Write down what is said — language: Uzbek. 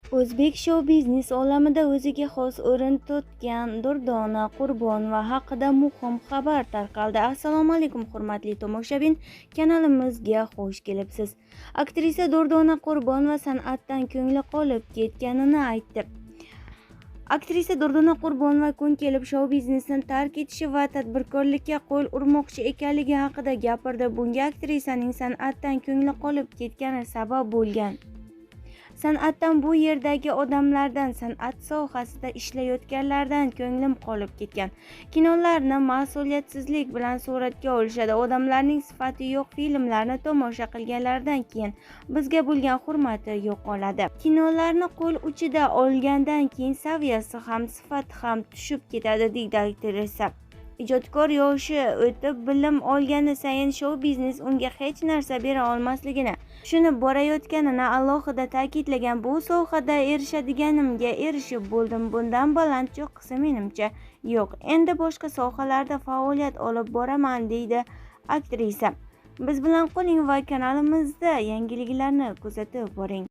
O'zbek shou-biznes olamida o'ziga xos o'rin tutgan Durdona Qurbonova haqida muhim xabar tarqaldi. Assalomu alaykum hurmatli tomoshabin, kanalimizga xush kelibsiz. Aktrisa Durdona Qurbonova san'atdan ko'ngli qolib ketganini aytdi. Aktrisa Durdona Qurbonova kun kelib shou-biznesni tark etishi va tadbirkorlikka qo'l urmoqchi ekanligi haqida gapirdi. Bunga aktrisaning san'atdan ko'ngli qolib ketgani sabab bo'lgan. San'atdan, bu yerdagi odamlardan, san'at sohasida ishlayotganlardan ko'nglim qolib ketgan. Kinolarni mas'uliyatsizlik bilan suratga olishadi. Odamlarning sifati yo'q filmlarni tomosha qilganlaridan keyin bizga bo'lgan hurmati yo'qoladi. Kinolarni qo'l uchida olgandan keyin saviyasi ham, sifati ham tushib ketadi, deydi aktrisa. Ijodkor yoshi o'tib, bilim olgani sayin shou-biznes unga hech narsa bera olmasligini tushunib borayotganini alohida ta'kidlagan. Bu sohada erishadiganimga erishib bo'ldim. Bundan baland cho'qqisi menimcha yo'q. Endi boshqa sohalarda faoliyat olib boraman, deydi aktrisa. Biz bilan qoling va kanalimizda yangiliklarni kuzatib boring.